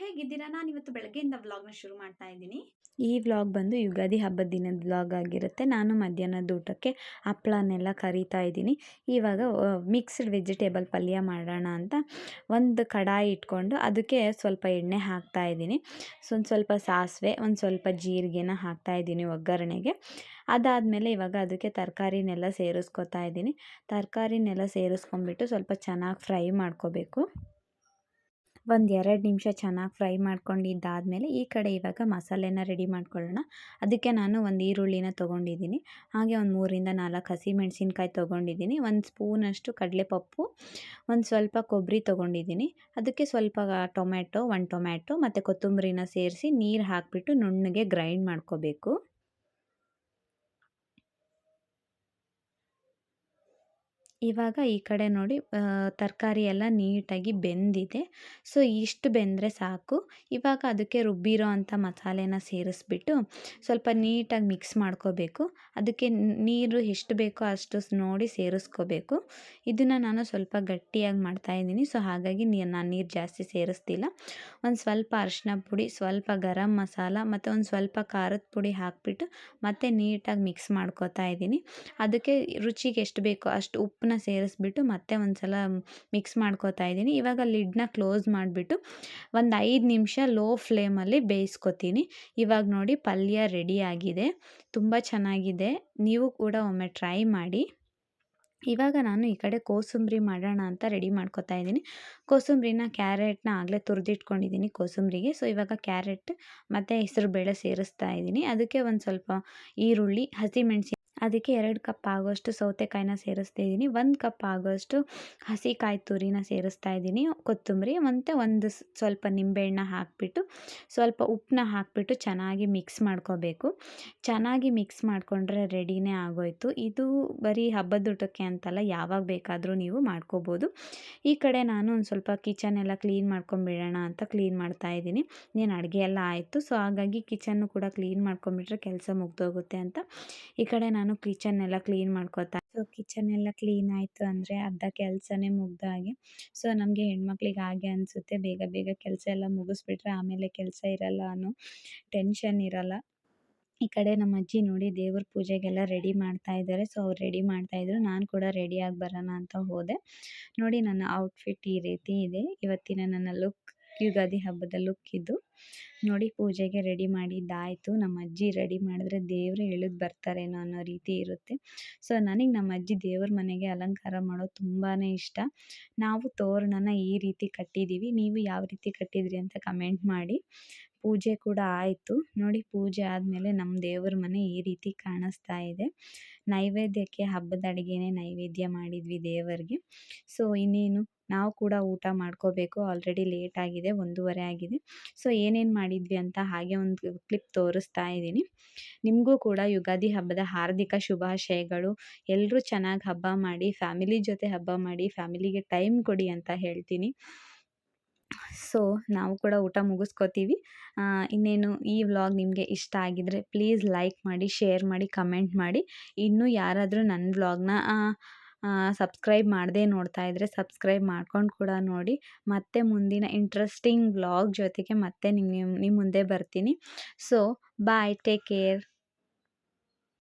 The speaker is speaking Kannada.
ಹೇಗಿದ್ದೀರಾ? ನಾನಿವತ್ತು ಬೆಳಗ್ಗೆಯಿಂದ ವ್ಲಾಗ್‌ನ ಶುರು ಮಾಡ್ತಾ ಇದ್ದೀನಿ. ಈ ವ್ಲಾಗ್ ಬಂದು ಯುಗಾದಿ ಹಬ್ಬದ ದಿನದ ವ್ಲಾಗ್ ಆಗಿರುತ್ತೆ. ನಾನು ಮಧ್ಯಾಹ್ನದ ಊಟಕ್ಕೆ ಹಪ್ಳನೆಲ್ಲ ಕರಿತಾ ಇದ್ದೀನಿ. ಇವಾಗ ಮಿಕ್ಸ್ಡ್ ವೆಜಿಟೇಬಲ್ ಪಲ್ಯ ಮಾಡೋಣ ಅಂತ ಒಂದು ಕಡಾಯಿ ಇಟ್ಕೊಂಡು ಅದಕ್ಕೆ ಸ್ವಲ್ಪ ಎಣ್ಣೆ ಹಾಕ್ತಾ ಇದ್ದೀನಿ. ಒಂದು ಸ್ವಲ್ಪ ಸಾಸಿವೆ, ಒಂದು ಸ್ವಲ್ಪ ಜೀರಿಗೆನ ಹಾಕ್ತಾ ಇದ್ದೀನಿ ಒಗ್ಗರಣೆಗೆ. ಅದಾದಮೇಲೆ ಇವಾಗ ಅದಕ್ಕೆ ತರಕಾರಿನೆಲ್ಲ ಸೇರಿಸ್ಕೊತಾ ಇದ್ದೀನಿ. ತರಕಾರಿನೆಲ್ಲ ಸೇರಿಸ್ಕೊಂಡ್ಬಿಟ್ಟು ಸ್ವಲ್ಪ ಚೆನ್ನಾಗಿ ಫ್ರೈ ಮಾಡ್ಕೋಬೇಕು. ಒಂದು 2 ನಿಮಿಷ ಚೆನ್ನಾಗಿ ಫ್ರೈ ಮಾಡ್ಕೊಂಡಿದ್ದಾದಮೇಲೆ ಈ ಕಡೆ ಇವಾಗ ಮಸಾಲೆನ ರೆಡಿ ಮಾಡ್ಕೊಳ್ಳೋಣ. ಅದಕ್ಕೆ ನಾನು ಒಂದು ಈರುಳ್ಳಿನ ತೊಗೊಂಡಿದ್ದೀನಿ. ಹಾಗೆ ಒಂದು 3ರಿಂದ 4 ಹಸಿಮೆಣಸಿನ್ಕಾಯಿ ತೊಗೊಂಡಿದ್ದೀನಿ. 1 ಸ್ಪೂನಷ್ಟು ಕಡಲೆಪಪ್ಪು, ಒಂದು ಸ್ವಲ್ಪ ಕೊಬ್ಬರಿ ತೊಗೊಂಡಿದ್ದೀನಿ. ಅದಕ್ಕೆ ಸ್ವಲ್ಪ ಟೊಮ್ಯಾಟೊ, 1 ಟೊಮ್ಯಾಟೊ ಮತ್ತು ಕೊತ್ತಂಬರಿನ ಸೇರಿಸಿ ನೀರು ಹಾಕಿಬಿಟ್ಟು ನುಣ್ಣಗೆ ಗ್ರೈಂಡ್ ಮಾಡ್ಕೋಬೇಕು. ಇವಾಗ ಈ ಕಡೆ ನೋಡಿ ತರಕಾರಿ ಎಲ್ಲ ನೀಟಾಗಿ ಬೆಂದಿದೆ. ಸೊ ಇಷ್ಟು ಬೆಂದರೆ ಸಾಕು. ಇವಾಗ ಅದಕ್ಕೆ ರುಬ್ಬಿರೋ ಅಂಥ ಮಸಾಲೆನ ಸೇರಿಸ್ಬಿಟ್ಟು ಸ್ವಲ್ಪ ನೀಟಾಗಿ ಮಿಕ್ಸ್ ಮಾಡ್ಕೋಬೇಕು. ಅದಕ್ಕೆ ನೀರು ಎಷ್ಟು ಬೇಕೋ ಅಷ್ಟು ನೋಡಿ ಸೇರಿಸ್ಕೋಬೇಕು. ಇದನ್ನು ನಾನು ಸ್ವಲ್ಪ ಗಟ್ಟಿಯಾಗಿ ಮಾಡ್ತಾಯಿದ್ದೀನಿ. ಸೊ ಹಾಗಾಗಿ ನಾನು ನೀರು ಜಾಸ್ತಿ ಸೇರಿಸ್ತಿಲ್ಲ. ಒಂದು ಸ್ವಲ್ಪ ಅರಿಶಿನ ಪುಡಿ, ಸ್ವಲ್ಪ ಗರಂ ಮಸಾಲ ಮತ್ತು ಒಂದು ಸ್ವಲ್ಪ ಖಾರದ ಪುಡಿ ಹಾಕಿಬಿಟ್ಟು ಮತ್ತೆ ನೀಟಾಗಿ ಮಿಕ್ಸ್ ಮಾಡ್ಕೋತಾ ಇದ್ದೀನಿ. ಅದಕ್ಕೆ ರುಚಿಗೆ ಎಷ್ಟು ಬೇಕೋ ಅಷ್ಟು ಉಪ್ಪನ್ನ ಸೇರಿಸ್ಬಿಟ್ಟು ಮತ್ತೆ ಒಂದು ಸಲ ಮಿಕ್ಸ್ ಮಾಡ್ಕೋತಾ ಇದ್ದೀನಿ. ಇವಾಗ ಲಿಡ್ನ ಕ್ಲೋಸ್ ಮಾಡಿಬಿಟ್ಟು ಒಂದು 5 ನಿಮಿಷ ಲೋ ಫ್ಲೇಮಲ್ಲಿ ಬೇಯಿಸ್ಕೊತೀನಿ. ಇವಾಗ ನೋಡಿ ಪಲ್ಯ ರೆಡಿಯಾಗಿದೆ. ತುಂಬ ಚೆನ್ನಾಗಿದೆ. ನೀವು ಕೂಡ ಒಮ್ಮೆ ಟ್ರೈ ಮಾಡಿ. ಇವಾಗ ನಾನು ಈ ಕಡೆ ಕೋಸಂಬರಿ ಮಾಡೋಣ ಅಂತ ರೆಡಿ ಮಾಡ್ಕೋತಾ ಇದ್ದೀನಿ. ಕ್ಯಾರೆಟ್ನ ಆಗಲೇ ತುರಿದಿಟ್ಕೊಂಡಿದ್ದೀನಿ ಕೋಸಂಬರಿಗೆ. ಸೊ ಇವಾಗ ಕ್ಯಾರೆಟ್ ಮತ್ತು ಹೆಸರುಬೇಳೆ ಸೇರಿಸ್ತಾ ಇದ್ದೀನಿ. ಅದಕ್ಕೆ ಒಂದು ಸ್ವಲ್ಪ ಈರುಳ್ಳಿ, ಹಸಿಮೆಣಸಿನ ಅದಕ್ಕೆ 2 ಕಪ್ ಆಗೋಷ್ಟು ಸೌತೆಕಾಯಿನ ಸೇರಿಸ್ತಾ ಇದ್ದೀನಿ. 1 ಕಪ್ ಆಗೋಷ್ಟು ಹಸಿ ಕಾಯಿ ತುರಿನ ಸೇರಿಸ್ತಾ ಇದ್ದೀನಿ. ಕೊತ್ತಂಬರಿ ಮತ್ತು ಒಂದು ಸ್ವಲ್ಪ ನಿಂಬೆಹಣ್ಣ ಹಾಕಿಬಿಟ್ಟು ಸ್ವಲ್ಪ ಉಪ್ಪನ್ನ ಹಾಕಿಬಿಟ್ಟು ಚೆನ್ನಾಗಿ ಮಿಕ್ಸ್ ಮಾಡ್ಕೋಬೇಕು. ಚೆನ್ನಾಗಿ ಮಿಕ್ಸ್ ಮಾಡಿಕೊಂಡ್ರೆ ರೆಡಿನೇ ಆಗೋಯಿತು. ಇದು ಬರೀ ಹಬ್ಬದ ಊಟಕ್ಕೆ ಅಂತಲ್ಲ, ಯಾವಾಗ ಬೇಕಾದರೂ ನೀವು ಮಾಡ್ಕೋಬೋದು. ಈ ಕಡೆ ನಾನು ಒಂದು ಸ್ವಲ್ಪ ಕಿಚನ್ ಎಲ್ಲ ಕ್ಲೀನ್ ಮಾಡ್ಕೊಂಬಿಡೋಣ ಅಂತ ಕ್ಲೀನ್ ಮಾಡ್ತಾ ಇದ್ದೀನಿ. ಅಡುಗೆ ಎಲ್ಲ ಆಯಿತು. ಸೊ ಹಾಗಾಗಿ ಕಿಚನ್ನು ಕೂಡ ಕ್ಲೀನ್ ಮಾಡ್ಕೊಂಬಿಟ್ರೆ ಕೆಲಸ ಮುಗ್ದೋಗುತ್ತೆ ಅಂತ ಈ ಕಡೆ ನಾನು ಕಿಚನ್ನೆಲ್ಲ ಕ್ಲೀನ್ ಮಾಡ್ಕೋತಾ. ಸೊ ಕಿಚನ್ ಎಲ್ಲ ಕ್ಲೀನ್ ಆಯಿತು ಅಂದರೆ ಅರ್ಧ ಕೆಲಸನೇ ಮುಗ್ದ ಹಾಗೆ. ಸೊ ನಮಗೆ ಹೆಣ್ಮಕ್ಳಿಗೆ ಹಾಗೆ ಅನಿಸುತ್ತೆ, ಬೇಗ ಬೇಗ ಕೆಲಸ ಎಲ್ಲ ಮುಗಿಸ್ಬಿಟ್ರೆ ಆಮೇಲೆ ಕೆಲಸ ಇರಲ್ಲ ಅನ್ನೋ ಟೆನ್ಷನ್ ಇರಲ್ಲ. ಈ ಕಡೆ ನಮ್ಮ ಅಜ್ಜಿ ನೋಡಿ ದೇವ್ರ ಪೂಜೆಗೆಲ್ಲ ರೆಡಿ ಮಾಡ್ತಾ ಇದ್ದಾರೆ. ಸೊ ಅವ್ರು ರೆಡಿ ಮಾಡ್ತಾಯಿದ್ರು. ನಾನು ಕೂಡ ರೆಡಿಯಾಗಿ ಬರೋಣ ಅಂತ ಹೋದೆ. ನೋಡಿ ನನ್ನ ಔಟ್ಫಿಟ್ ಈ ರೀತಿ ಇದೆ. ಇವತ್ತಿನ ನನ್ನ ಲುಕ್ ಯುಗಾದಿ ಹಬ್ಬದ ಲುಕ್ ಇದು. ನೋಡಿ ಪೂಜೆಗೆ ರೆಡಿ ಮಾಡಿದ್ದಾಯಿತು. ನಮ್ಮ ಅಜ್ಜಿ ರೆಡಿ ಮಾಡಿದ್ರೆ ದೇವರೇ ಇಳಿದು ಬರ್ತಾರೇನೋ ಅನ್ನೋ ರೀತಿ ಇರುತ್ತೆ. ಸೊ ನನಗೆ ನಮ್ಮ ಅಜ್ಜಿ ದೇವ್ರ ಮನೆಗೆ ಅಲಂಕಾರ ಮಾಡೋದು ತುಂಬಾ ಇಷ್ಟ. ನಾವು ತೋರಣನ ಈ ರೀತಿ ಕಟ್ಟಿದ್ದೀವಿ. ನೀವು ಯಾವ ರೀತಿ ಕಟ್ಟಿದ್ರಿ ಅಂತ ಕಮೆಂಟ್ ಮಾಡಿ. ಪೂಜೆ ಕೂಡ ಆಯಿತು. ನೋಡಿ ಪೂಜೆ ಆದಮೇಲೆ ನಮ್ಮ ದೇವ್ರ ಮನೆ ಈ ರೀತಿ ಕಾಣಿಸ್ತಾ ಇದೆ. ನೈವೇದ್ಯಕ್ಕೆ ಹಬ್ಬದ ಅಡುಗೆನೇ ನೈವೇದ್ಯ ಮಾಡಿದ್ವಿ ದೇವರಿಗೆ. ಸೊ ಇನ್ನೇನು ನಾವು ಕೂಡ ಊಟ ಮಾಡ್ಕೋಬೇಕು. ಆಲ್ರೆಡಿ ಲೇಟ್ ಆಗಿದೆ, 1:30 ಆಗಿದೆ. ಸೊ ಏನೇನು ಮಾಡಿದ್ವಿ ಅಂತ ಹಾಗೆ ಒಂದು ಕ್ಲಿಪ್ ತೋರಿಸ್ತಾ ಇದ್ದೀನಿ. ನಿಮಗೂ ಕೂಡ ಯುಗಾದಿ ಹಬ್ಬದ ಹಾರ್ದಿಕ ಶುಭಾಶಯಗಳು. ಎಲ್ಲರೂ ಚೆನ್ನಾಗಿ ಹಬ್ಬ ಮಾಡಿ, ಫ್ಯಾಮಿಲಿ ಜೊತೆ ಹಬ್ಬ ಮಾಡಿ, ಫ್ಯಾಮಿಲಿಗೆ ಟೈಮ್ ಕೊಡಿ ಅಂತ ಹೇಳ್ತೀನಿ. ಸೊ ನಾವು ಕೂಡ ಊಟ ಮುಗಿಸ್ಕೋತೀವಿ. ಇನ್ನೇನು ಈ ವ್ಲಾಗ್ ನಿಮಗೆ ಇಷ್ಟ ಆಗಿದ್ದರೆ ಪ್ಲೀಸ್ ಲೈಕ್ ಮಾಡಿ, ಶೇರ್ ಮಾಡಿ, ಕಮೆಂಟ್ ಮಾಡಿ. ಇನ್ನೂ ಯಾರಾದರೂ ನನ್ನ ವ್ಲಾಗ್ನ ಸಬ್ಸ್ಕ್ರೈಬ್ ಮಾಡದೇ ನೋಡ್ತಾ ಇದ್ದರೆ ಸಬ್ಸ್ಕ್ರೈಬ್ ಮಾಡ್ಕೊಂಡು ಕೂಡ ನೋಡಿ. ಮತ್ತೆ ಮುಂದಿನ ಇಂಟ್ರೆಸ್ಟಿಂಗ್ ವ್ಲಾಗ್ ಜೊತೆಗೆ ಮತ್ತೆ ನಿಮ್ಮ ಮುಂದೆ ಬರ್ತೀನಿ. So bye, take care.